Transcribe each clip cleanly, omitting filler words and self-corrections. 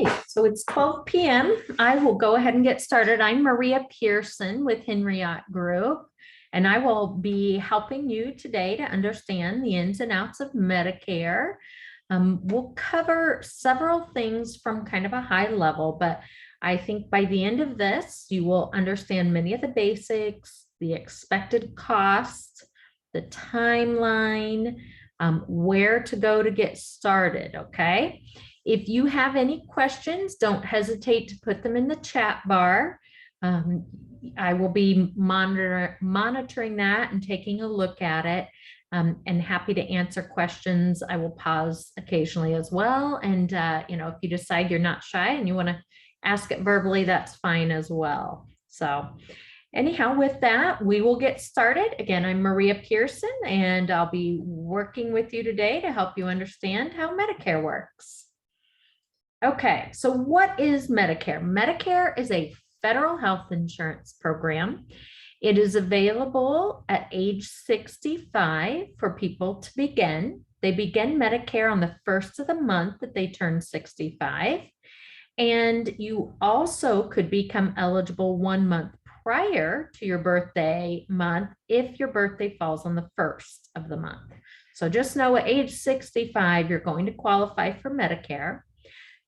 right, so it's 12 p.m. I will go ahead and get started. I'm Maria Pearson with Henriott Group, and I will be helping you today to understand the ins and outs of Medicare. We'll cover several things from kind of a high level, but I think by the end of this, you will understand many of the basics, the expected cost, the timeline, where to go to get started, okay? If you have any questions, don't hesitate to put them in the chat bar. I will be monitoring that and taking a look at it, and happy to answer questions. I will pause occasionally as well. And, if you decide you're not shy and you want to ask it verbally, that's fine as well. So anyhow, with that, we will get started. Again, I'm Maria Pearson, and I'll be working with you today to help you understand how Medicare works. Okay, so what is Medicare? Medicare is a federal health insurance program. It is available at age 65 for people to begin. They begin Medicare on the first of the month that they turn 65. And you also could become eligible 1 month prior to your birthday month if your birthday falls on the first of the month. So just know at age 65, you're going to qualify for Medicare.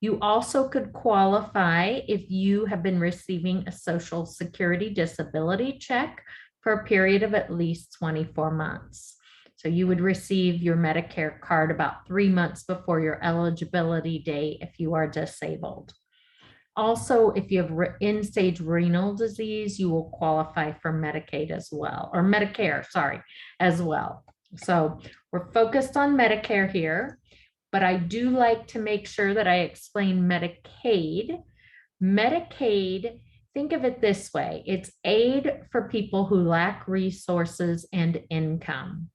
You also could qualify if you have been receiving a Social Security disability check for a period of at least 24 months. So you would receive your Medicare card about 3 months before your eligibility date if you are disabled. Also, if you have end-stage renal disease, you will qualify for Medicaid as well, or Medicare, sorry, as well. So we're focused on Medicare here, but I do like to make sure that I explain Medicaid. Medicaid, think of it this way. It's aid for people who lack resources and income.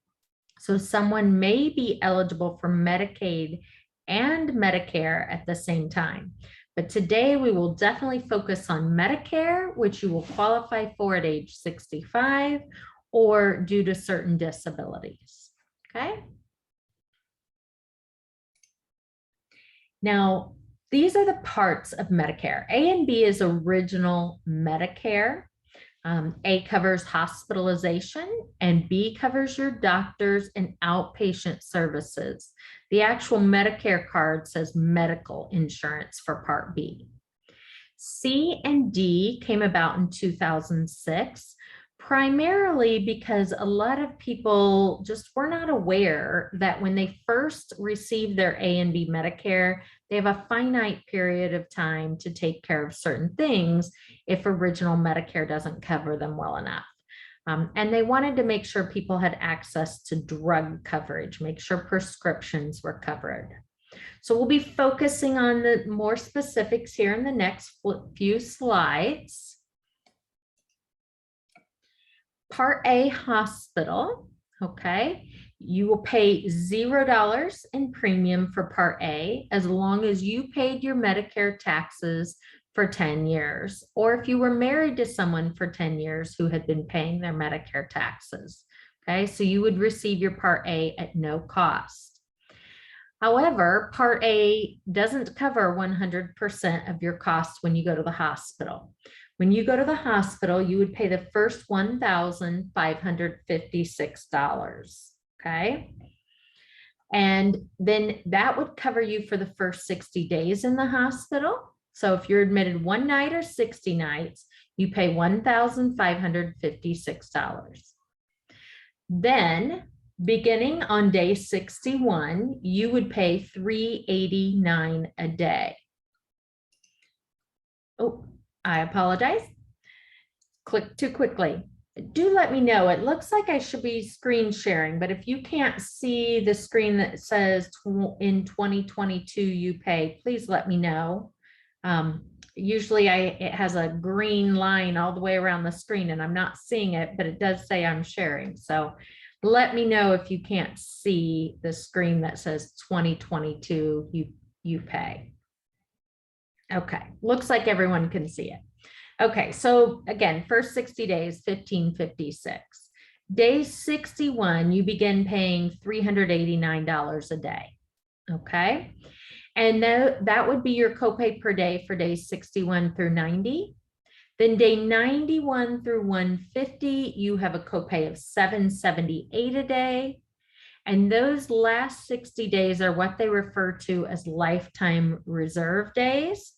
So someone may be eligible for Medicaid and Medicare at the same time. But today we will definitely focus on Medicare, which you will qualify for at age 65 or due to certain disabilities, okay? Now, these are the parts of Medicare. A and B is original Medicare. A covers hospitalization and B covers your doctors and outpatient services. The actual Medicare card says medical insurance for Part B. C and D came about in 2006, primarily because a lot of people just were not aware that when they first receive their A and B Medicare, they have a finite period of time to take care of certain things if original Medicare doesn't cover them well enough. And they wanted to make sure people had access to drug coverage, make sure prescriptions were covered. So we'll be focusing on the more specifics here in the next few slides. Part A, hospital, okay? You will pay $0 in premium for Part A as long as you paid your Medicare taxes for 10 years, or if you were married to someone for 10 years who had been paying their Medicare taxes. Okay, so you would receive your Part A at no cost. However, Part A doesn't cover 100% of your costs when you go to the hospital. When you go to the hospital, you would pay the first $1,556, okay? And then that would cover you for the first 60 days in the hospital. So if you're admitted 1 night or 60 nights, you pay $1,556. Then beginning on day 61, you would pay $389 a day. Oh, I apologize. Click too quickly. Do let me know. It looks like I should be screen sharing, but if you can't see the screen that says in 2022 you pay, please let me know. Usually it has a green line all the way around the screen and I'm not seeing it, but it does say I'm sharing. So let me know if you can't see the screen that says 2022 you pay. Okay, looks like everyone can see it. Okay, so again, first 60 days, $1,556. Day 61, you begin paying $389 a day. Okay. And that would be your copay per day for days 61 through 90. Then day 91 through 150, you have a copay of $778 a day. And those last 60 days are what they refer to as lifetime reserve days.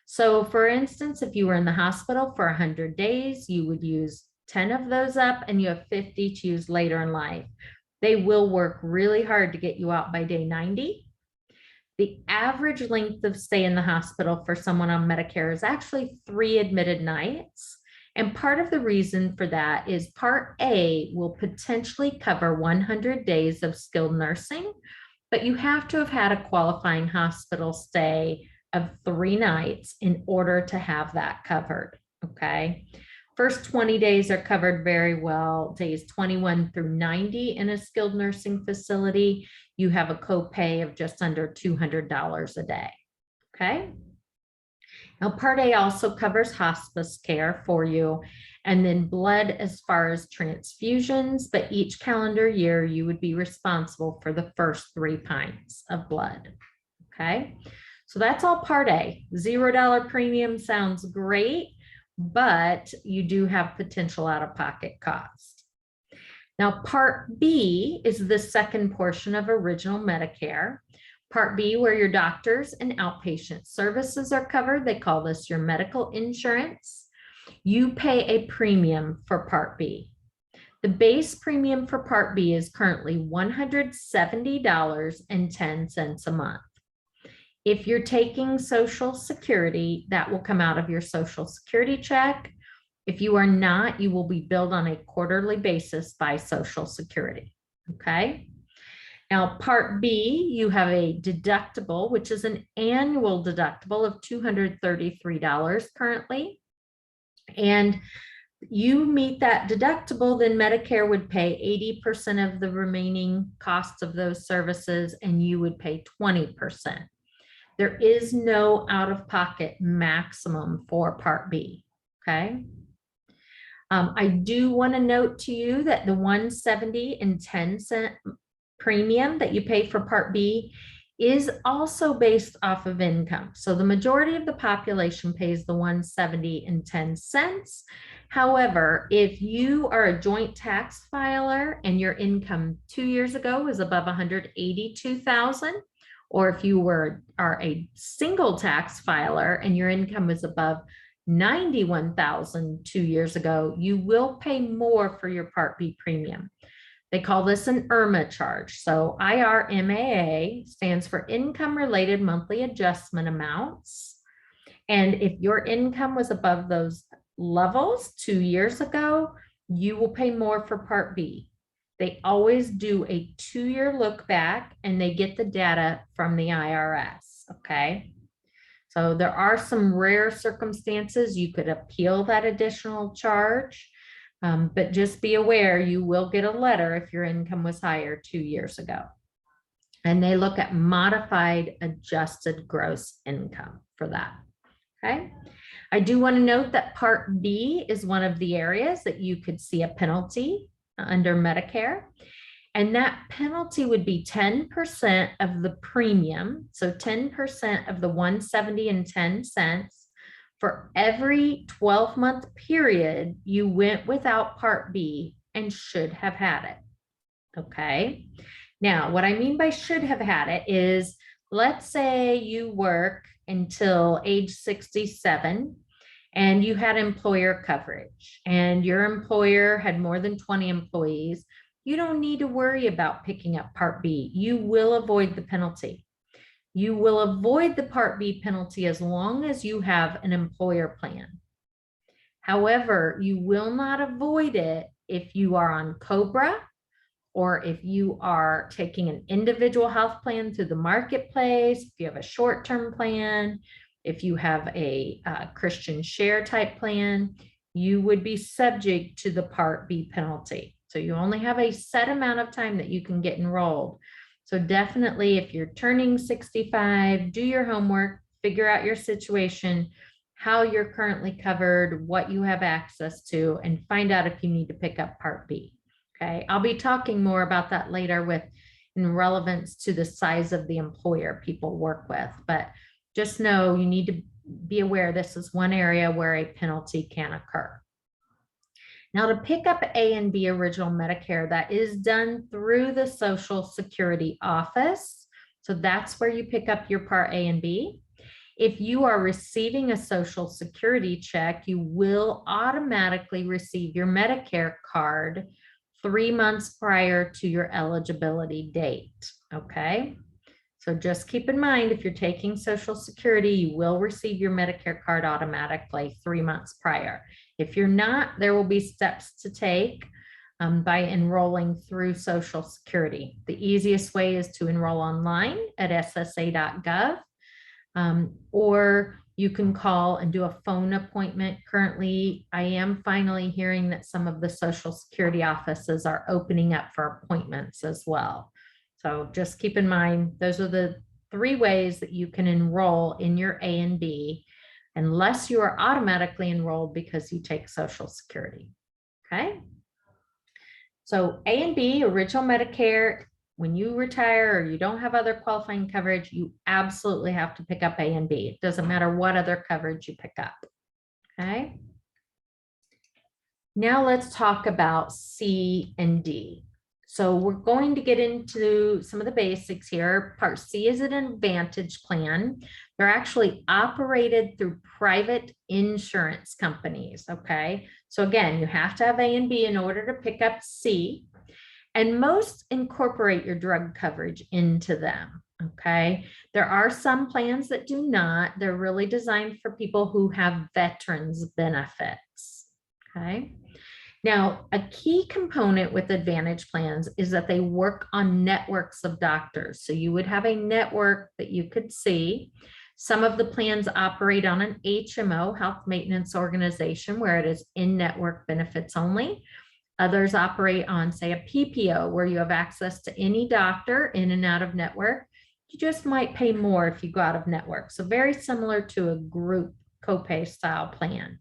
So for instance, if you were in the hospital for 100 days, you would use 10 of those up and you have 50 to use later in life. They will work really hard to get you out by day 90. The average length of stay in the hospital for someone on Medicare is actually 3 admitted nights. And part of the reason for that is Part A will potentially cover 100 days of skilled nursing, but you have to have had a qualifying hospital stay of 3 nights in order to have that covered, okay? First 20 days are covered very well. Days 21 through 90 in a skilled nursing facility, you have a copay of just under $200 a day, okay? Now, Part A also covers hospice care for you, and then blood as far as transfusions, but each calendar year you would be responsible for the first 3 pints of blood, okay? So that's all Part A. $0 premium sounds great, but you do have potential out-of-pocket costs. Now, Part B is the second portion of original Medicare. Part B, where your doctors and outpatient services are covered. They call this your medical insurance. You pay a premium for Part B. The base premium for Part B is currently $170.10 a month. If you're taking Social Security, that will come out of your Social Security check. If you are not, you will be billed on a quarterly basis by Social Security, okay? Now, Part B, you have a deductible, which is an annual deductible of $233 currently. And you meet that deductible, then Medicare would pay 80% of the remaining costs of those services, and you would pay 20%. There is no out-of-pocket maximum for Part B, okay? I do want to note to you that the $170.10 premium that you pay for Part B is also based off of income. So the majority of the population pays the $170.10. However, if you are a joint tax filer and your income 2 years ago was above $182,000, or if you are a single tax filer and your income was above $91,000 2 years ago, you will pay more for your Part B premium. They call this an IRMAA charge. So IRMAA stands for Income Related Monthly Adjustment Amounts. And if your income was above those levels 2 years ago, you will pay more for Part B. They always do a 2-year look back and they get the data from the IRS, okay? So there are some rare circumstances you could appeal that additional charge, but just be aware you will get a letter if your income was higher 2 years ago. And they look at modified adjusted gross income for that, okay? I do want to note that Part B is one of the areas that you could see a penalty under Medicare. And that penalty would be 10% of the premium. So 10% of the $170.10 for every 12-month period you went without Part B and should have had it. Okay. Now, what I mean by should have had it is, let's say you work until age 67 and you had employer coverage and your employer had more than 20 employees. You don't need to worry about picking up Part B. You will avoid the penalty. You will avoid the Part B penalty as long as you have an employer plan. However, you will not avoid it if you are on COBRA or if you are taking an individual health plan through the marketplace, if you have a short-term plan, if you have a Christian share type plan, you would be subject to the Part B penalty. So you only have a set amount of time that you can get enrolled. So definitely, if you're turning 65, do your homework, figure out your situation, how you're currently covered, what you have access to, and find out if you need to pick up Part B. Okay, I'll be talking more about that later with in relevance to the size of the employer people work with. But just know you need to be aware this is one area where a penalty can occur. Now, to pick up A and B original Medicare, that is done through the Social Security office. So that's where you pick up your Part A and B. If you are receiving a Social Security check, you will automatically receive your Medicare card 3 months prior to your eligibility date, okay? So just keep in mind, if you're taking Social Security, you will receive your Medicare card automatically 3 months prior. If you're not, there will be steps to take by enrolling through Social Security. The easiest way is to enroll online at ssa.gov, or you can call and do a phone appointment. Currently, I am finally hearing that some of the Social Security offices are opening up for appointments as well. So just keep in mind, those are the 3 ways that you can enroll in your A and B, unless you are automatically enrolled because you take Social Security, okay? So A and B, original Medicare, when you retire or you don't have other qualifying coverage, you absolutely have to pick up A and B. It doesn't matter what other coverage you pick up, okay? Now let's talk about C and D. So we're going to get into some of the basics here. Part C is an advantage plan. They're actually operated through private insurance companies, okay? So again, you have to have A and B in order to pick up C, and most incorporate your drug coverage into them, okay? There are some plans that do not. They're really designed for people who have veterans benefits, okay? Now, a key component with Advantage plans is that they work on networks of doctors. So you would have a network that you could see. Some of the plans operate on an HMO, Health Maintenance Organization, where it is in-network benefits only. Others operate on, say, a PPO, where you have access to any doctor in and out of network. You just might pay more if you go out of network. So very similar to a group copay style plan.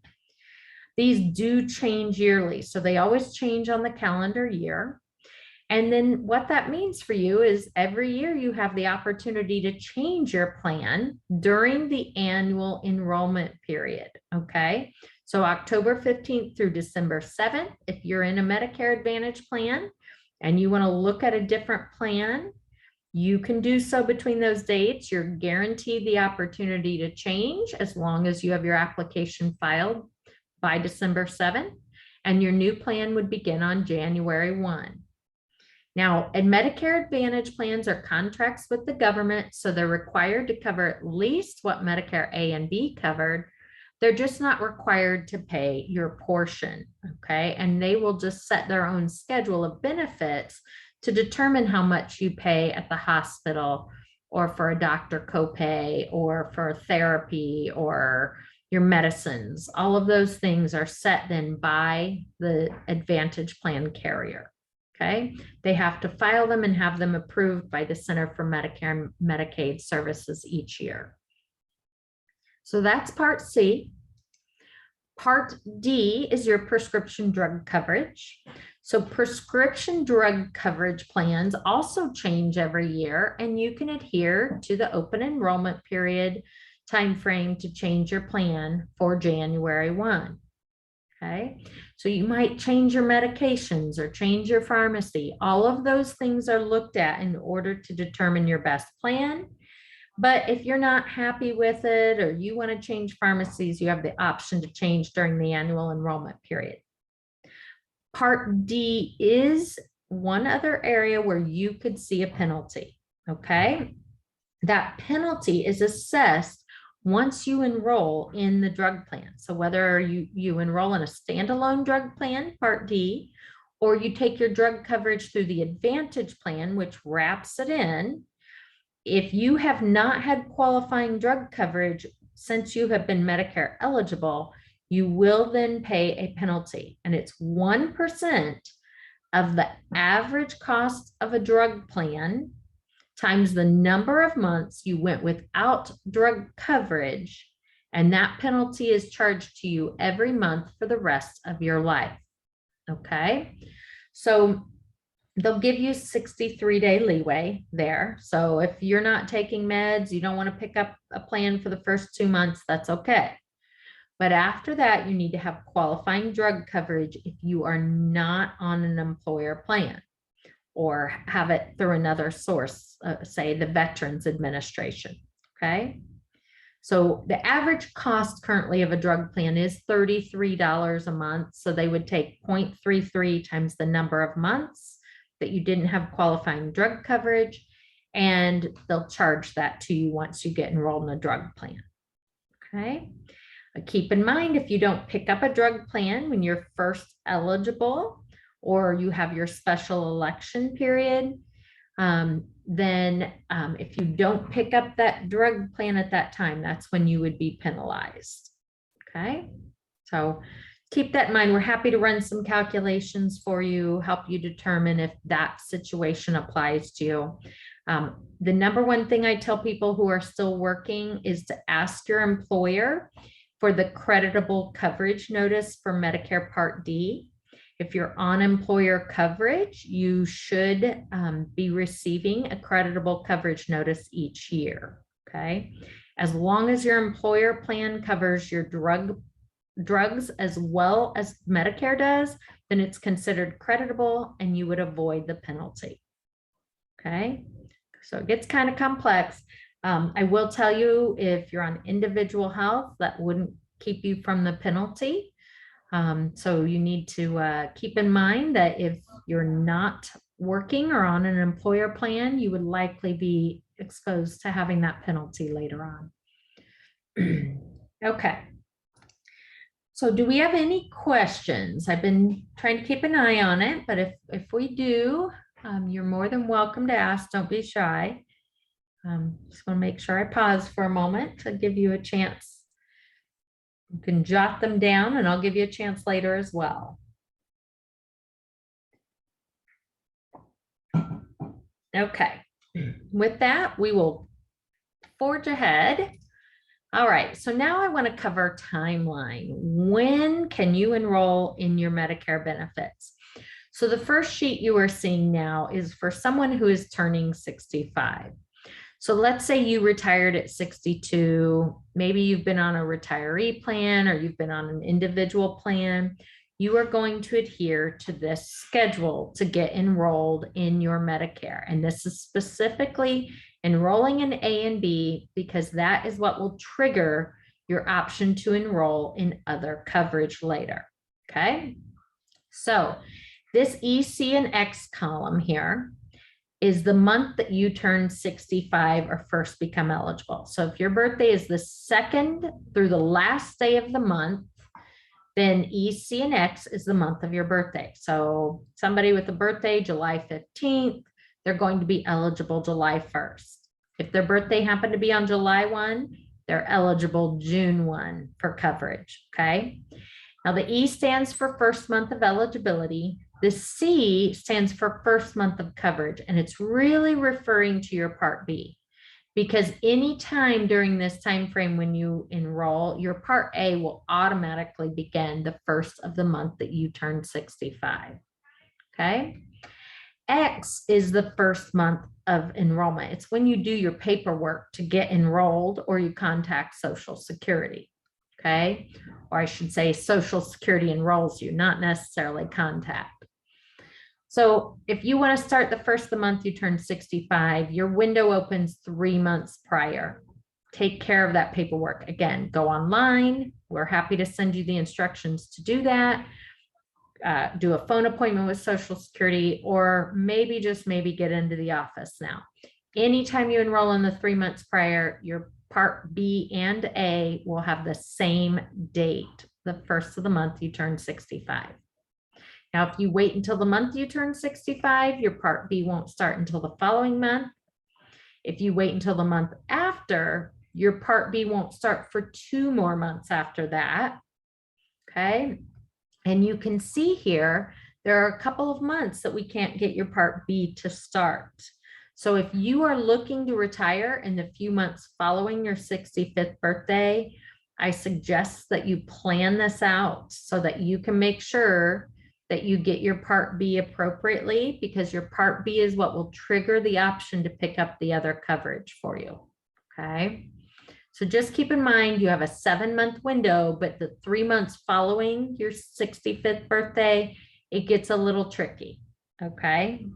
These do change yearly, so they always change on the calendar year. And then what that means for you is every year you have the opportunity to change your plan during the annual enrollment period, okay? So October 15th through December 7th, if you're in a Medicare Advantage plan and you want to look at a different plan, you can do so between those dates. You're guaranteed the opportunity to change as long as you have your application filed by December 7th, and your new plan would begin on January 1. Now, and Medicare Advantage plans are contracts with the government, so they're required to cover at least what Medicare A and B covered. They're just not required to pay your portion, okay? And they will just set their own schedule of benefits to determine how much you pay at the hospital, or for a doctor copay, or for therapy, or your medicines. All of those things are set then by the Advantage plan carrier, okay? They have to file them and have them approved by the Center for Medicare and Medicaid Services each year. So that's Part C. Part D is your prescription drug coverage. So prescription drug coverage plans also change every year, and you can adhere to the open enrollment period timeframe to change your plan for January 1. Okay, so you might change your medications or change your pharmacy. All of those things are looked at in order to determine your best plan. But if you're not happy with it or you want to change pharmacies, you have the option to change during the annual enrollment period. Part D is one other area where you could see a penalty, okay? That penalty is assessed once you enroll in the drug plan. So whether you enroll in a standalone drug plan, Part D, or you take your drug coverage through the Advantage plan, which wraps it in, if you have not had qualifying drug coverage since you have been Medicare eligible, you will then pay a penalty, and it's 1% of the average cost of a drug plan times the number of months you went without drug coverage, and that penalty is charged to you every month for the rest of your life, okay? So they'll give you 63-day leeway there. So if you're not taking meds, you don't want to pick up a plan for the first 2 months, that's okay. But after that, you need to have qualifying drug coverage if you are not on an employer plan or have it through another source, say the Veterans Administration, okay? So the average cost currently of a drug plan is $33 a month. So they would take 0.33 times the number of months that you didn't have qualifying drug coverage, and they'll charge that to you once you get enrolled in a drug plan, okay? But keep in mind, if you don't pick up a drug plan when you're first eligible or you have your special election period, then if you don't pick up that drug plan at that time, that's when you would be penalized. Okay, so keep that in mind. We're happy to run some calculations for you, help you determine if that situation applies to you. The number one thing I tell people who are still working is to ask your employer for the creditable coverage notice for Medicare Part D. If you're on employer coverage, you should be receiving a creditable coverage notice each year, okay? As long as your employer plan covers your drugs as well as Medicare does, then it's considered creditable and you would avoid the penalty, okay? So it gets kind of complex. I will tell you, if you're on individual health, that wouldn't keep you from the penalty. So you need to keep in mind that if you're not working or on an employer plan, you would likely be exposed to having that penalty later on. Okay. So do we have any questions? I've been trying to keep an eye on it, but if we do, you're more than welcome to ask. Don't be shy. Just want to make sure I pause for a moment to give you a chance. You can jot them down and I'll give you a chance later as well. Okay, with that, we will forge ahead. All right, so now I want to cover timeline. When can you enroll in your Medicare benefits? So the first sheet you are seeing now is for someone who is turning 65. So let's say you retired at 62, maybe you've been on a retiree plan or you've been on an individual plan. You are going to adhere to this schedule to get enrolled in your Medicare. And this is specifically enrolling in A and B because that is what will trigger your option to enroll in other coverage later, okay? So this E, C, and X column here is the month that you turn 65 or first become eligible. So if your birthday is the 2nd through the last day of the month, then E, C, and X is the month of your birthday. So somebody with a birthday July 15th, they're going to be eligible July 1st. If their birthday happened to be on July 1, they're eligible June 1 for coverage, okay? Now the E stands for first month of eligibility. The C stands for first month of coverage, and it's really referring to your Part B, because anytime during this time frame when you enroll, your Part A will automatically begin the first of the month that you turn 65, okay? X is the first month of enrollment. It's when you do your paperwork to get enrolled or you contact Social Security, okay? Or I should say Social Security enrolls you, not necessarily contact. So if you want to start the first of the month you turn 65, your window opens 3 months prior. Take care of that paperwork. Again, go online. We're happy to send you the instructions to do that. Do a phone appointment with Social Security, or maybe just maybe get into the office now. Anytime you enroll in the 3 months prior, your Part B and A will have the same date, the first of the month you turn 65. Now, if you wait until the month you turn 65, your Part B won't start until the following month. If you wait until the month after, your Part B won't start for 2 more months after that, okay? And you can see here, there are a couple of months that we can't get your Part B to start. So if you are looking to retire in the few months following your 65th birthday, I suggest that you plan this out so that you can make sure that you get your Part B appropriately, because your Part B is what will trigger the option to pick up the other coverage for you. Okay. So just keep in mind, you have a 7-month window, but the 3 months following your 65th birthday, it gets a little tricky. Okay.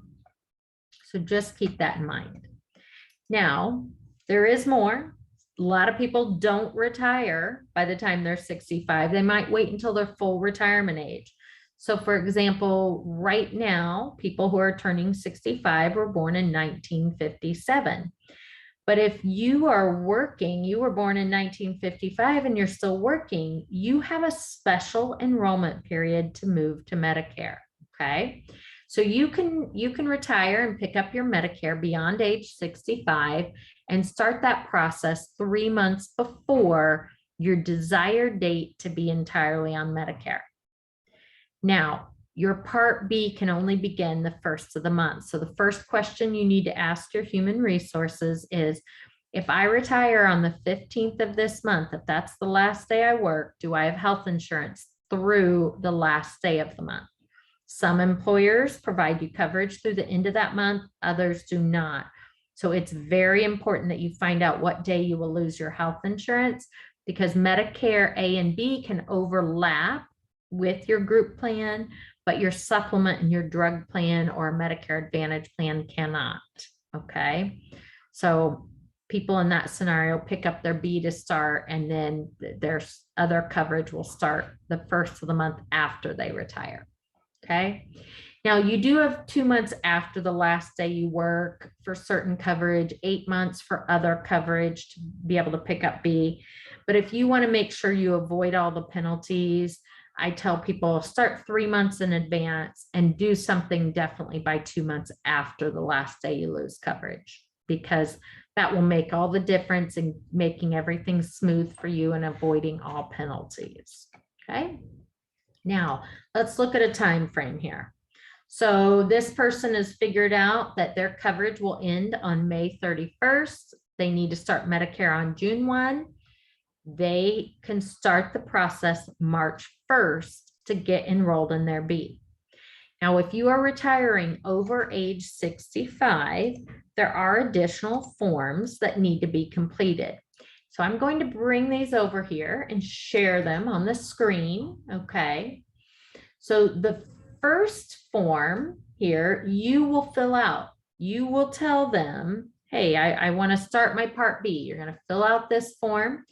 So just keep that in mind. Now, there is more. A lot of people don't retire by the time they're 65. They might wait until their full retirement age. So for example, right now, people who are turning 65 were born in 1957. But if you are working, you were born in 1955 and you're still working, you have a special enrollment period to move to Medicare, okay? So you can retire and pick up your Medicare beyond age 65 and start that process 3 months before your desired date to be entirely on Medicare. Now, your Part B can only begin the first of the month. So the first question you need to ask your human resources is, if I retire on the 15th of this month, if that's the last day I work, do I have health insurance through the last day of the month? Some employers provide you coverage through the end of that month, others do not. So it's very important that you find out what day you will lose your health insurance, because Medicare A and B can overlap with your group plan, but your supplement and your drug plan or Medicare Advantage plan cannot. Okay. So people in that scenario pick up their B to start, and then their other coverage will start the first of the month after they retire. Okay. Now you do have 2 months after the last day you work for certain coverage, 8 months for other coverage to be able to pick up B. But if you want to make sure you avoid all the penalties, I tell people start 3 months in advance and do something definitely by 2 months after the last day you lose coverage, because that will make all the difference in making everything smooth for you and avoiding all penalties. Okay. Now let's look at a time frame here. So this person has figured out that their coverage will end on May 31st. They need to start Medicare on June 1. They can start the process March 1st to get enrolled in their B. Now, if you are retiring over age 65, there are additional forms that need to be completed. So I'm going to bring these over here and share them on the screen. Okay. So the first form here, you will fill out. You will tell them, hey, I want to start my Part B. You're going to fill out this form.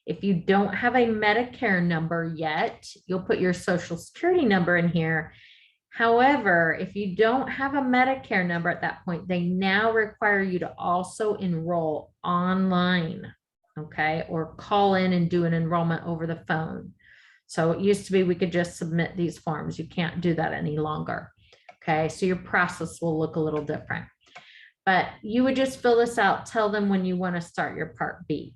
If you don't have a Medicare number yet, you'll put your Social Security number in here. However, if you don't have a Medicare number at that point, they now require you to also enroll online, okay, or call in and do an enrollment over the phone. So it used to be we could just submit these forms. You can't do that any longer, okay? So your process will look a little different. But you would just fill this out, tell them when you want to start your Part B.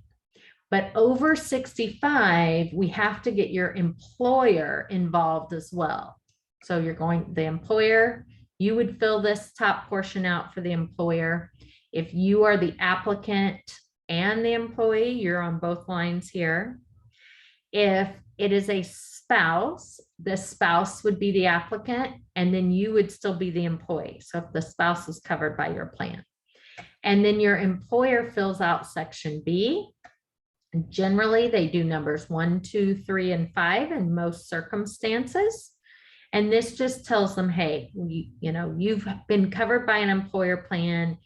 But over 65, we have to get your employer involved as well. So you're going, the employer, you would fill this top portion out for the employer. If you are the applicant and the employee, you're on both lines here. If it is a spouse, the spouse would be the applicant, and then you would still be the employee. So if the spouse is covered by your plan. And then your employer fills out section B. Generally, they do numbers 1, 2, 3, and 5 in most circumstances. And this just tells them, hey, you've been covered by an employer plan.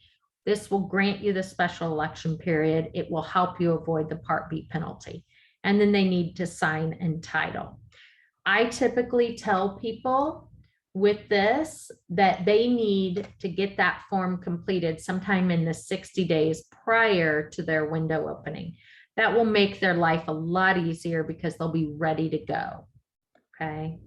This will grant you the special election period. It will help you avoid the Part B penalty. And then they need to sign and title. I typically tell people with this that they need to get that form completed sometime in the 60 days prior to their window opening. That will make their life a lot easier because they'll be ready to go. Okay.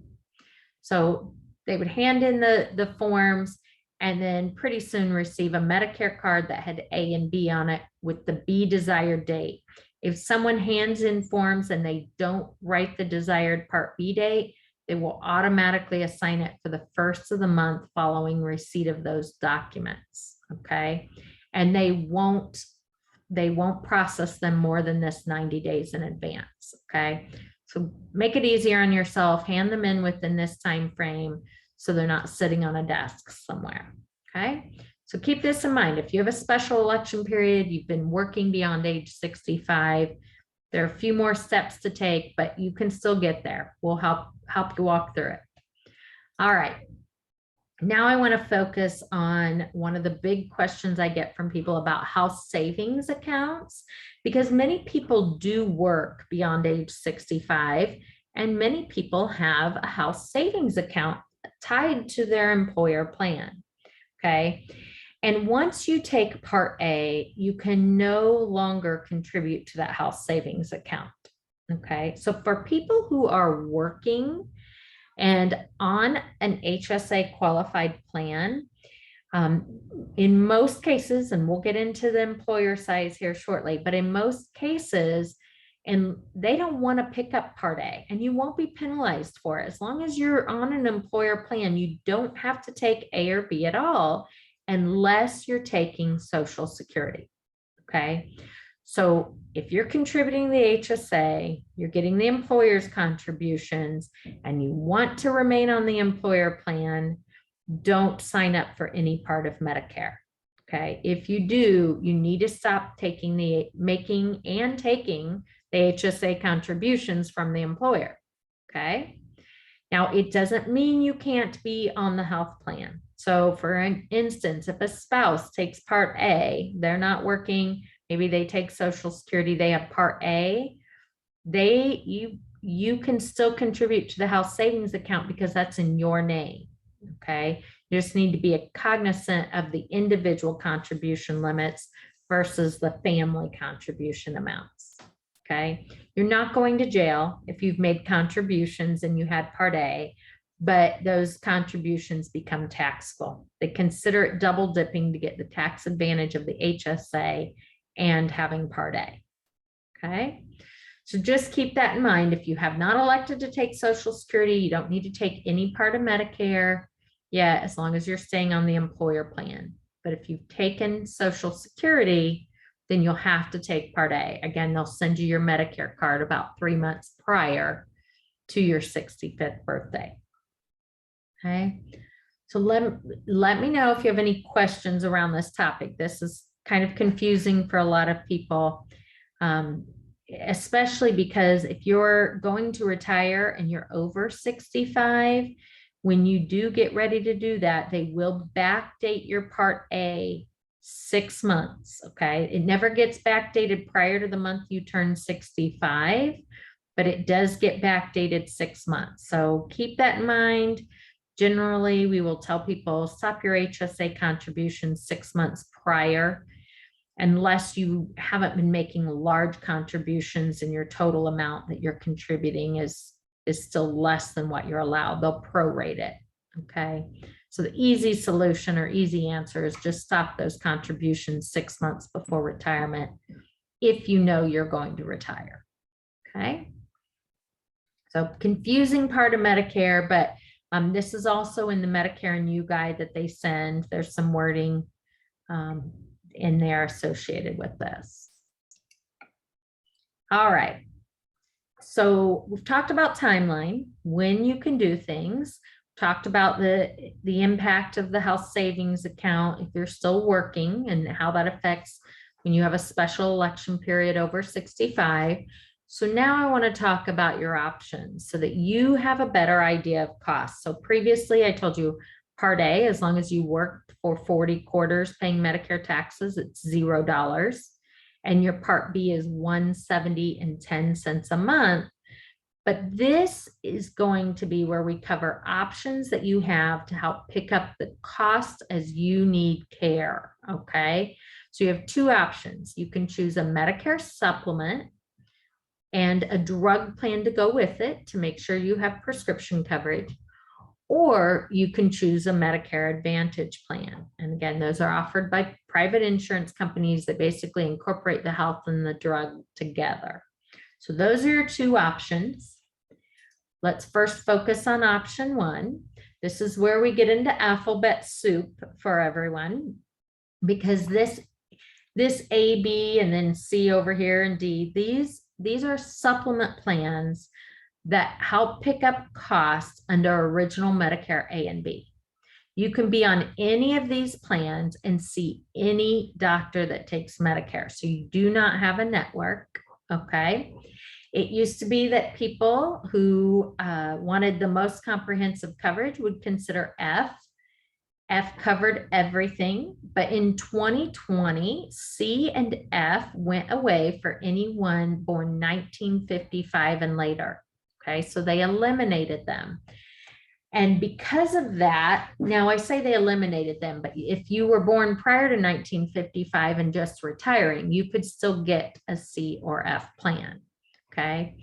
So they would hand in the forms and then pretty soon receive a Medicare card that had A and B on it with the B desired date. If someone hands in forms and they don't write the desired Part B date, they will automatically assign it for the first of the month following receipt of those documents. Okay. And they won't process them more than this 90 days in advance. Okay. So make it easier on yourself, hand them in within this time frame so they're not sitting on a desk somewhere. Okay, so keep this in mind. If you have a special election period, you've been working beyond age 65, there are a few more steps to take, but you can still get there. We'll help you walk through it. All right. Now I want to focus on one of the big questions I get from people about house savings accounts, because many people do work beyond age 65, and many people have a house savings account tied to their employer plan. Okay. And once you take Part A, you can no longer contribute to that house savings account. Okay. So for people who are working and on an HSA qualified plan, in most cases, and we'll get into the employer size here shortly, but in most cases, and they don't want to pick up Part A, and you won't be penalized for it. As long as you're on an employer plan, you don't have to take A or B at all unless you're taking Social Security. Okay. So if you're contributing the HSA, you're getting the employer's contributions, and you want to remain on the employer plan, don't sign up for any part of Medicare. Okay. If you do, you need to stop making the HSA contributions from the employer. Okay. Now, it doesn't mean you can't be on the health plan. So for instance, if a spouse takes Part A, they're not working, maybe they take Social Security, they have Part A, you can still contribute to the house savings account because that's in your name. Okay. You just need to be cognizant of the individual contribution limits versus the family contribution amounts. Okay. You're not going to jail if you've made contributions and you had Part A, but those contributions become taxable. They consider it double dipping to get the tax advantage of the HSA and having Part A. Okay. So just keep that in mind. If you have not elected to take Social Security, you don't need to take any part of Medicare yet, as long as you're staying on the employer plan. But if you've taken Social Security, then you'll have to take Part A. Again, they'll send you your Medicare card about 3 months prior to your 65th birthday. Okay. So let me know if you have any questions around this topic. This is kind of confusing for a lot of people, especially because if you're going to retire and you're over 65, when you do get ready to do that, they will backdate your Part A 6 months. Okay. It never gets backdated prior to the month you turn 65, but it does get backdated 6 months. So keep that in mind. Generally, we will tell people stop your HSA contributions 6 months prior, unless you haven't been making large contributions and your total amount that you're contributing is still less than what you're allowed. They'll prorate it. Okay. So the easy solution or easy answer is just stop those contributions 6 months before retirement if you know you're going to retire. Okay. So confusing part of Medicare, but this is also in the Medicare and You guide that they send. There's some wording in there associated with this. All right. So we've talked about timeline, when you can do things, talked about the impact of the health savings account if you're still working and how that affects when you have a special election period over 65. So now I want to talk about your options so that you have a better idea of costs. So previously I told you Part A, as long as you worked for 40 quarters paying Medicare taxes, it's $0. And your Part B is $170.10 a month. But this is going to be where we cover options that you have to help pick up the cost as you need care. Okay. So you have two options. You can choose a Medicare supplement and a drug plan to go with it to make sure you have prescription coverage, or you can choose a Medicare Advantage plan. And again, those are offered by private insurance companies that basically incorporate the health and the drug together. So those are your two options. Let's first focus on option one. This is where we get into alphabet soup for everyone, because this A, B, and then C over here and D, these are supplement plans that help pick up costs under original Medicare A and B. You can be on any of these plans and see any doctor that takes Medicare. So you do not have a network, okay? It used to be that people who wanted the most comprehensive coverage would consider F. F covered everything, but in 2020, C and F went away for anyone born 1955 and later. Okay, so they eliminated them. And because of that, now I say they eliminated them, but if you were born prior to 1955 and just retiring, you could still get a C or F plan. Okay.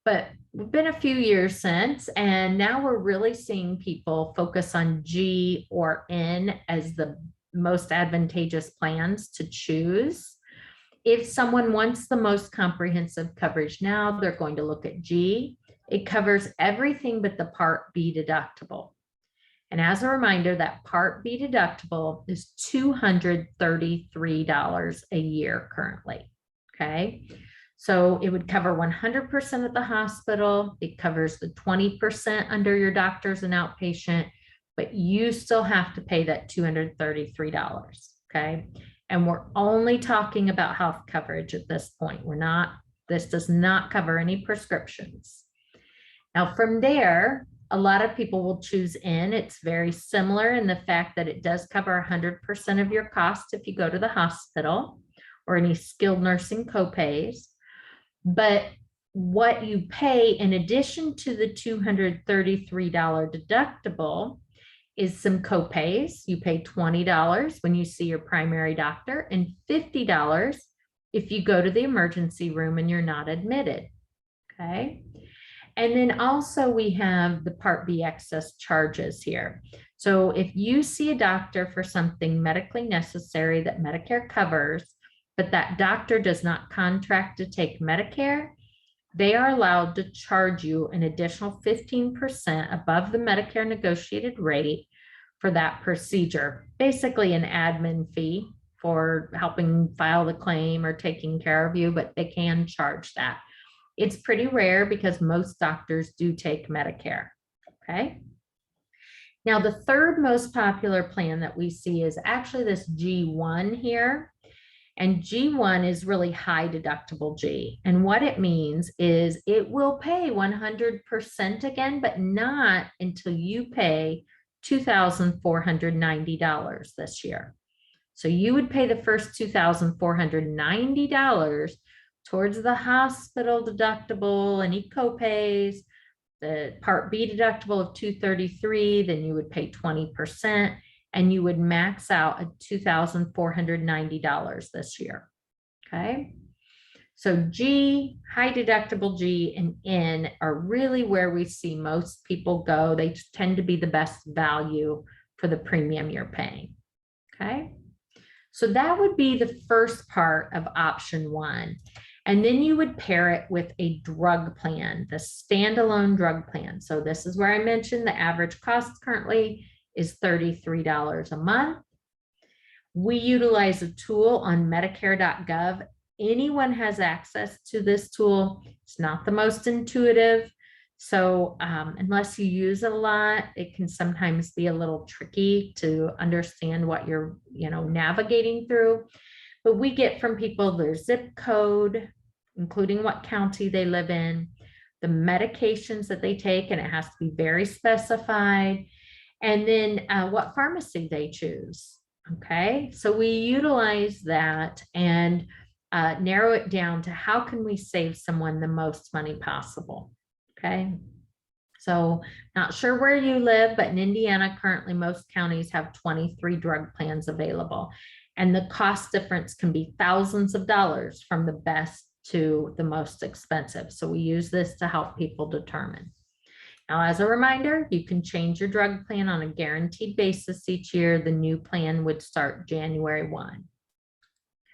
But it's been a few years since, and now we're really seeing people focus on G or N as the most advantageous plans to choose. If someone wants the most comprehensive coverage now, they're going to look at G. It covers everything but the Part B deductible. And as a reminder, that Part B deductible is $233 a year currently. Okay. So it would cover 100% of the hospital. It covers the 20% under your doctors and outpatient, but you still have to pay that $233. Okay. And we're only talking about health coverage at this point. This does not cover any prescriptions. Now, from there, a lot of people will choose N. It's very similar in the fact that it does cover 100% of your costs if you go to the hospital or any skilled nursing copays. But what you pay in addition to the $233 deductible is some copays. You pay $20 when you see your primary doctor and $50 if you go to the emergency room and you're not admitted. Okay. And then also we have the Part B excess charges here. So if you see a doctor for something medically necessary that Medicare covers, but that doctor does not contract to take Medicare, they are allowed to charge you an additional 15% above the Medicare negotiated rate for that procedure, basically an admin fee for helping file the claim or taking care of you, but they can charge that. It's pretty rare because most doctors do take Medicare, okay? Now, the third most popular plan that we see is actually this G1 here. And G1 is really high deductible G. And what it means is it will pay 100% again, but not until you pay $2,490 this year. So you would pay the first $2,490 towards the hospital deductible, any copays, the Part B deductible of $233, then you would pay 20%, and you would max out at $2,490 this year. Okay. So G, high deductible G, and N are really where we see most people go. They tend to be the best value for the premium you're paying. Okay. So that would be the first part of option one. And then you would pair it with a drug plan, the standalone drug plan. So this is where I mentioned the average cost currently is $33 a month. We utilize a tool on Medicare.gov. Anyone has access to this tool. It's not the most intuitive. So unless you use it a lot, it can sometimes be a little tricky to understand what you're, navigating through. But we get from people their zip code, including what county they live in, the medications that they take, and it has to be very specified, and then what pharmacy they choose. Okay, so we utilize that and narrow it down to how can we save someone the most money possible. Okay, so not sure where you live, but in Indiana, currently most counties have 23 drug plans available. And the cost difference can be thousands of dollars from the best to the most expensive. So we use this to help people determine. Now, as a reminder, you can change your drug plan on a guaranteed basis each year. The new plan would start January 1.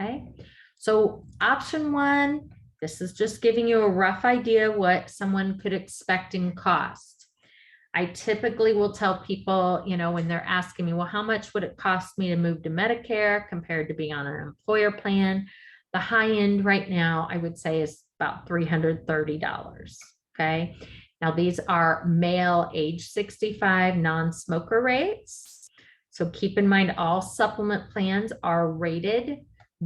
Okay, so option one, this is just giving you a rough idea what someone could expect in cost. I typically will tell people, when they're asking me, well, how much would it cost me to move to Medicare compared to being on an employer plan? The high end right now, I would say, is about $330. Okay. Now these are male age 65 non-smoker rates. So keep in mind all supplement plans are rated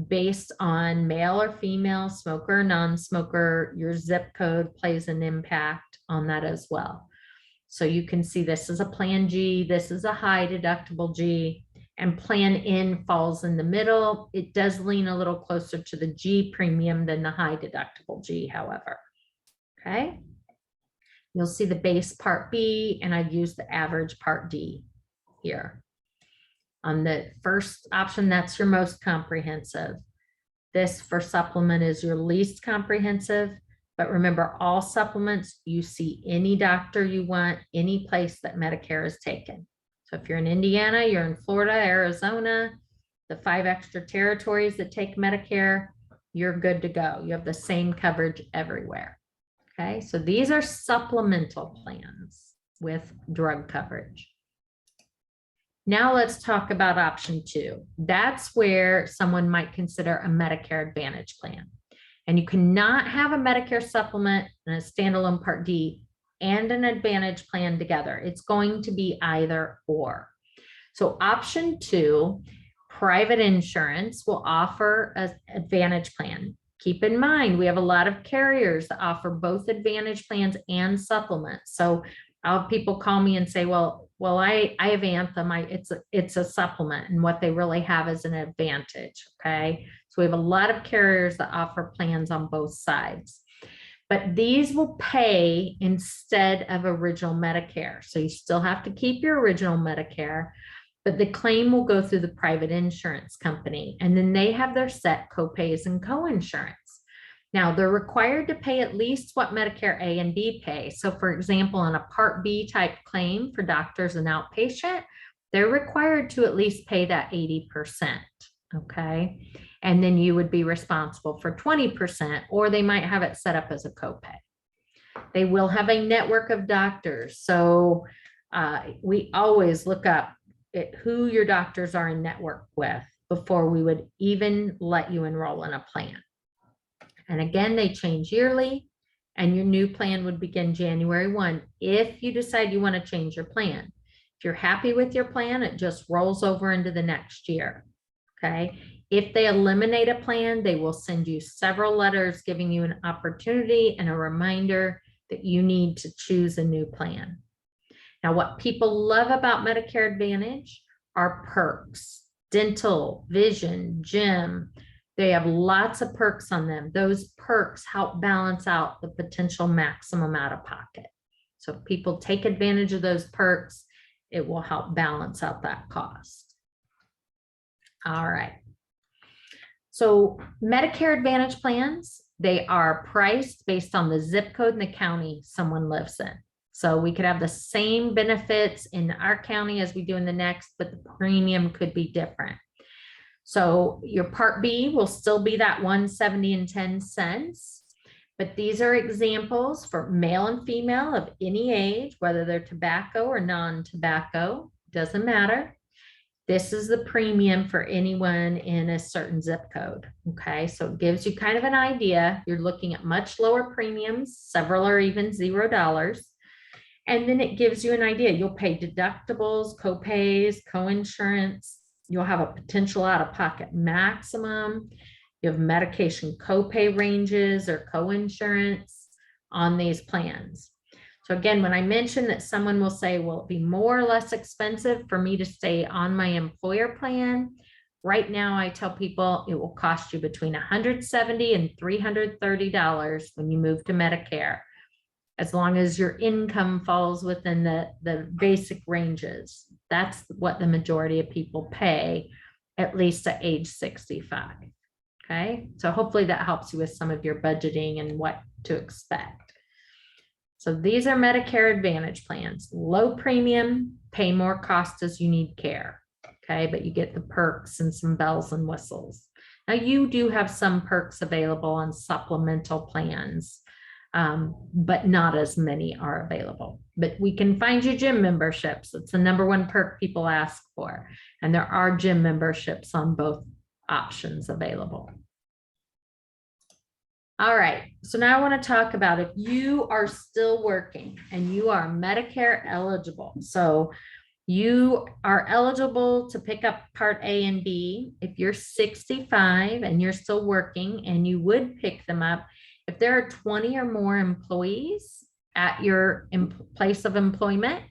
based on male or female, smoker, non-smoker. Your zip code plays an impact on that as well. So you can see this is a plan G, this is a high deductible G, and plan N falls in the middle. It does lean a little closer to the G premium than the high deductible G, however. Okay. You'll see the base Part B, and I've used the average Part D here. On the first option, that's your most comprehensive. This for supplement is your least comprehensive. But remember, all supplements, you see any doctor you want, any place that Medicare is taken. So if you're in Indiana, you're in Florida, Arizona, the 5 extra territories that take Medicare, you're good to go. You have the same coverage everywhere. Okay, so these are supplemental plans with drug coverage. Now let's talk about option 2. That's where someone might consider a Medicare Advantage plan. And you cannot have a Medicare supplement and a standalone Part D and an Advantage plan together. It's going to be either or. So option 2, private insurance will offer an Advantage plan. Keep in mind, we have a lot of carriers that offer both Advantage plans and supplements. So I'll have people call me and say, well, I have Anthem. It's a supplement, and what they really have is an Advantage. Okay. So we have a lot of carriers that offer plans on both sides, but these will pay instead of original Medicare. So you still have to keep your original Medicare, but the claim will go through the private insurance company, and then they have their set copays and coinsurance. Now they're required to pay at least what Medicare A and B pay. So for example, on a Part B type claim for doctors and outpatient, they're required to at least pay that 80%. Okay. And then you would be responsible for 20%, or they might have it set up as a copay. They will have a network of doctors. So we always look up at who your doctors are in network with before we would even let you enroll in a plan. And again, they change yearly, and your new plan would begin January 1 if you decide you want to change your plan. If you're happy with your plan, it just rolls over into the next year. Okay. If they eliminate a plan, they will send you several letters giving you an opportunity and a reminder that you need to choose a new plan. Now, what people love about Medicare Advantage are perks: dental, vision, gym. They have lots of perks on them. Those perks help balance out the potential maximum out of pocket. So if people take advantage of those perks, it will help balance out that cost. All right. So Medicare Advantage plans, they are priced based on the zip code and the county someone lives in. So we could have the same benefits in our county as we do in the next, but the premium could be different. So your Part B will still be that $170.10, but these are examples for male and female of any age, whether they're tobacco or non-tobacco, doesn't matter. This is the premium for anyone in a certain zip code. Okay, so it gives you kind of an idea. You're looking at much lower premiums, several are even $0. And then it gives you an idea. You'll pay deductibles, copays, coinsurance. You'll have a potential out-of-pocket maximum. You have medication copay ranges or coinsurance on these plans. So again, when I mention that someone will say, will it be more or less expensive for me to stay on my employer plan? Right now, I tell people it will cost you between $170 and $330 when you move to Medicare, as long as your income falls within the basic ranges. That's what the majority of people pay, at least at age 65. Okay, so hopefully that helps you with some of your budgeting and what to expect. So these are Medicare Advantage plans. Low premium, pay more cost as you need care. Okay, but you get the perks and some bells and whistles. Now you do have some perks available on supplemental plans, but not as many are available. But we can find you gym memberships. It's the #1 perk people ask for. And there are gym memberships on both options available. All right, so now I want to talk about if you are still working and you are Medicare eligible. So you are eligible to pick up Part A and B if you're 65 and you're still working, and you would pick them up if there are 20 or more employees at your place of employment.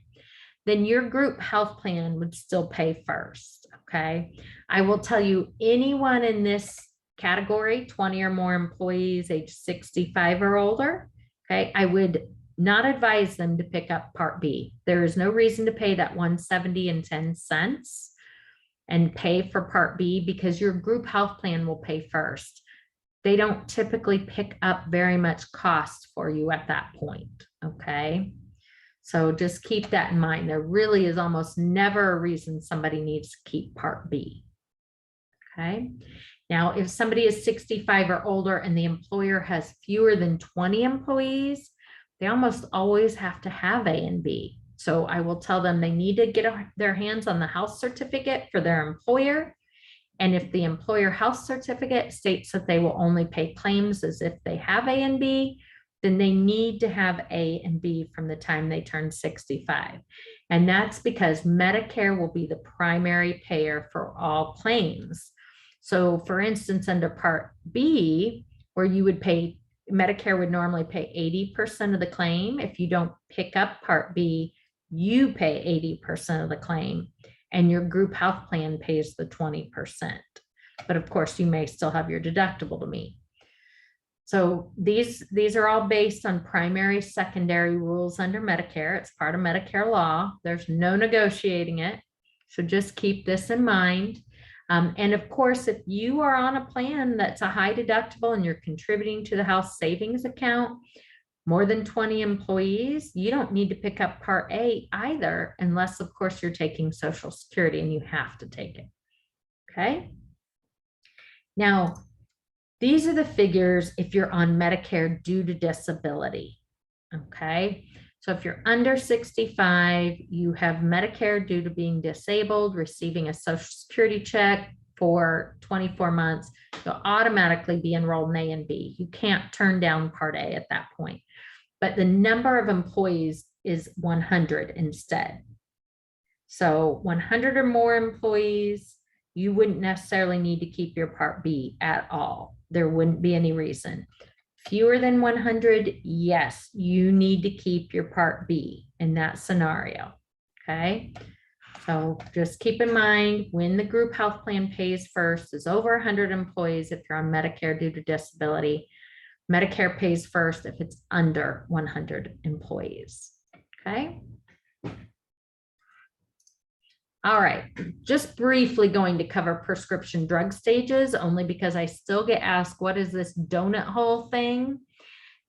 Then your group health plan would still pay first. Okay. I will tell you, anyone in this category, 20 or more employees, age 65 or older, okay, I would not advise them to pick up Part B. There is no reason to pay that 170 and 10 cents and pay for Part B, because your group health plan will pay first. They don't typically pick up very much cost for you at that point. Okay. So just keep that in mind. There really is almost never a reason somebody needs to keep Part B. Okay. Now, if somebody is 65 or older and the employer has fewer than 20 employees, they almost always have to have A and B. So I will tell them they need to get their hands on the health certificate for their employer. And if the employer health certificate states that they will only pay claims as if they have A and B, then they need to have A and B from the time they turn 65. And that's because Medicare will be the primary payer for all claims. So for instance, under Part B, where you would pay, Medicare would normally pay 80% of the claim. If you don't pick up Part B, you pay 80% of the claim, and your group health plan pays the 20%. But of course, you may still have your deductible to meet. So these are all based on primary, secondary rules under Medicare. It's part of Medicare law. There's no negotiating it. So just keep this in mind. And of course, if you are on a plan that's a high deductible and you're contributing to the health savings account, more than 20 employees, you don't need to pick up Part A either, unless of course you're taking Social Security, and you have to take it. Okay. Now, these are the figures if you're on Medicare due to disability. Okay. So if you're under 65, you have Medicare due to being disabled, receiving a Social Security check for 24 months, you'll automatically be enrolled in A and B. You can't turn down Part A at that point. But the number of employees is 100 instead. So 100 or more employees, you wouldn't necessarily need to keep your Part B at all. There wouldn't be any reason. Fewer than 100, yes, you need to keep your Part B in that scenario. Okay. So just keep in mind, when the group health plan pays first is over 100 employees if you're on Medicare due to disability. Medicare pays first if it's under 100 employees. Okay. All right, just briefly going to cover prescription drug stages, only because I still get asked, what is this donut hole thing?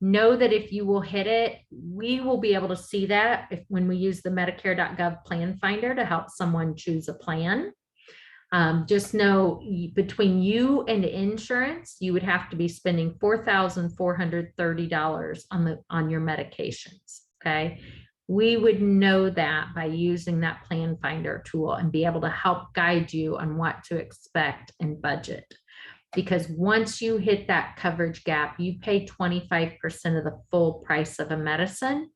Know that if you will hit it, we will be able to see that when we use the Medicare.gov plan finder to help someone choose a plan. Just know, between you and insurance, you would have to be spending $4,430 on your medications. Okay. We would know that by using that plan finder tool and be able to help guide you on what to expect and budget. Because once you hit that coverage gap, you pay 25% of the full price of a medicine.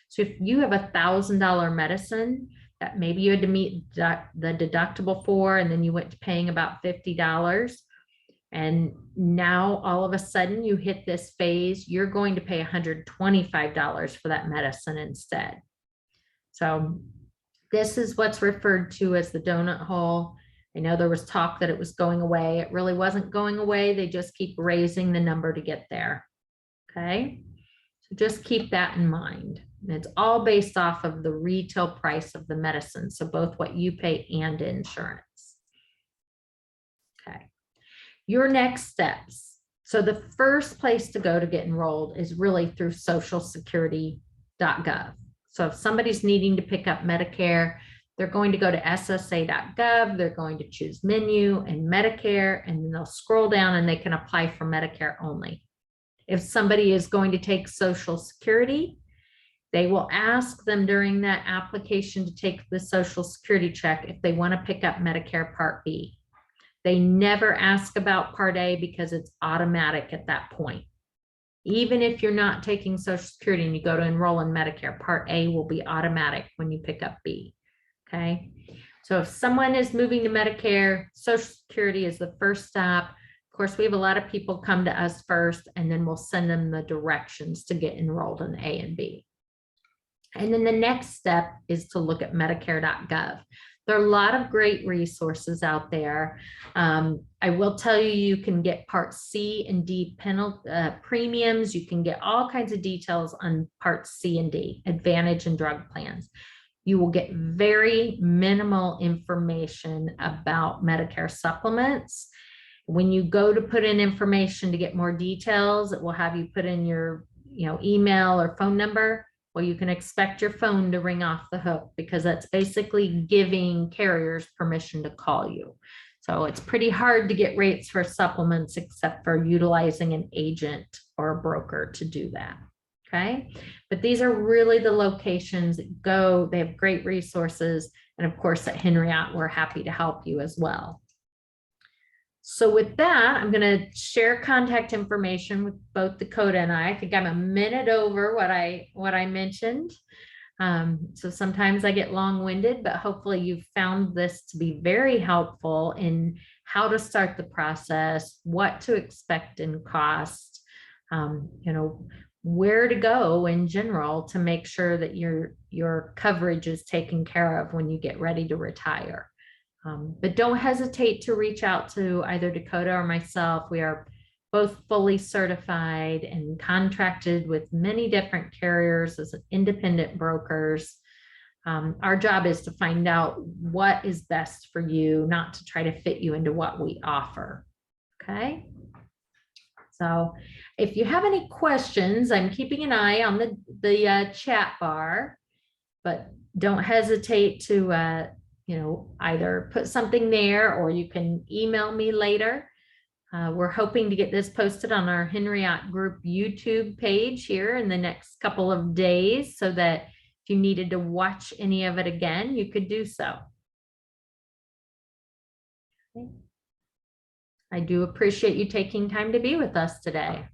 So if you have $1,000 medicine that maybe you had to meet the deductible for, and then you went to paying about $50, and now all of a sudden you hit this phase, you're going to pay $125 for that medicine instead. So this is what's referred to as the donut hole. I know there was talk that it was going away. It really wasn't going away. They just keep raising the number to get there. Okay. So just keep that in mind. And it's all based off of the retail price of the medicine. So both what you pay and insurance. Okay. Your next steps. So the first place to go to get enrolled is really through socialsecurity.gov. So if somebody's needing to pick up Medicare, they're going to go to ssa.gov, they're going to choose menu and Medicare, and then they'll scroll down and they can apply for Medicare only. If somebody is going to take Social Security, they will ask them during that application to take the Social Security check if they want to pick up Medicare Part B. They never ask about Part A because it's automatic at that point. Even if you're not taking Social Security and you go to enroll in Medicare, Part A will be automatic when you pick up B. Okay. So if someone is moving to Medicare, Social Security is the first stop. Of course, we have a lot of people come to us first, and then we'll send them the directions to get enrolled in A and B. And then the next step is to look at Medicare.gov. There are a lot of great resources out there. I will tell you, you can get Part C and D premiums. You can get all kinds of details on Parts C and D, Advantage and drug plans. You will get very minimal information about Medicare supplements. When you go to put in information to get more details, it will have you put in your email or phone number. Well, you can expect your phone to ring off the hook, because that's basically giving carriers permission to call you. So it's pretty hard to get rates for supplements except for utilizing an agent or a broker to do that. Okay, but these are really the locations that go. They have great resources. And of course, at Henriott, we're happy to help you as well. So with that, I'm going to share contact information with both Dakota and I. I think I'm a minute over what I mentioned. So sometimes I get long-winded, but hopefully you've found this to be very helpful in how to start the process, what to expect in cost, where to go in general to make sure that your coverage is taken care of when you get ready to retire. But don't hesitate to reach out to either Dakota or myself. We are both fully certified and contracted with many different carriers as independent brokers. Our job is to find out what is best for you, not to try to fit you into what we offer. Okay. So if you have any questions, I'm keeping an eye on the chat bar, but don't hesitate to either put something there, or you can email me later. We're hoping to get this posted on our Henriott Group YouTube page here in the next couple of days, so that if you needed to watch any of it again, you could do so. Okay. I do appreciate you taking time to be with us today.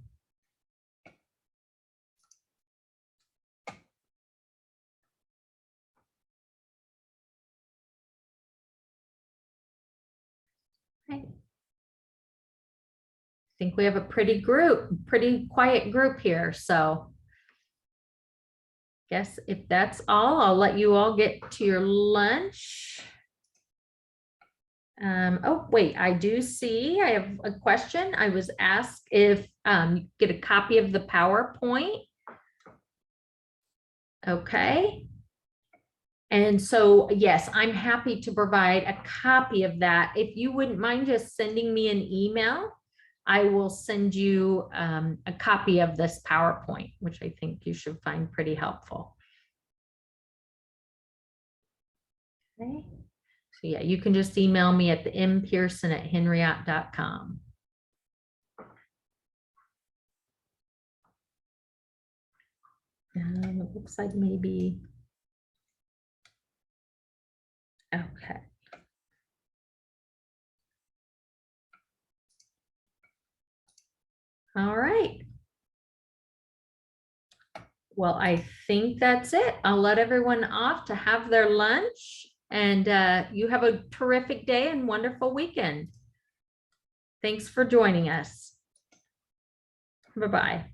Okay. I think we have a pretty quiet group here. So guess if that's all, I'll let you all get to your lunch. Oh, wait, I do see I have a question. I was asked if you get a copy of the PowerPoint. Okay. And so, yes, I'm happy to provide a copy of that. If you wouldn't mind just sending me an email, I will send you a copy of this PowerPoint, which I think you should find pretty helpful. Okay. So yeah, you can just email me at the mpearson@henriott.com. It looks like maybe. Okay. All right. Well, I think that's it. I'll let everyone off to have their lunch, and you have a terrific day and wonderful weekend. Thanks for joining us. Bye-bye.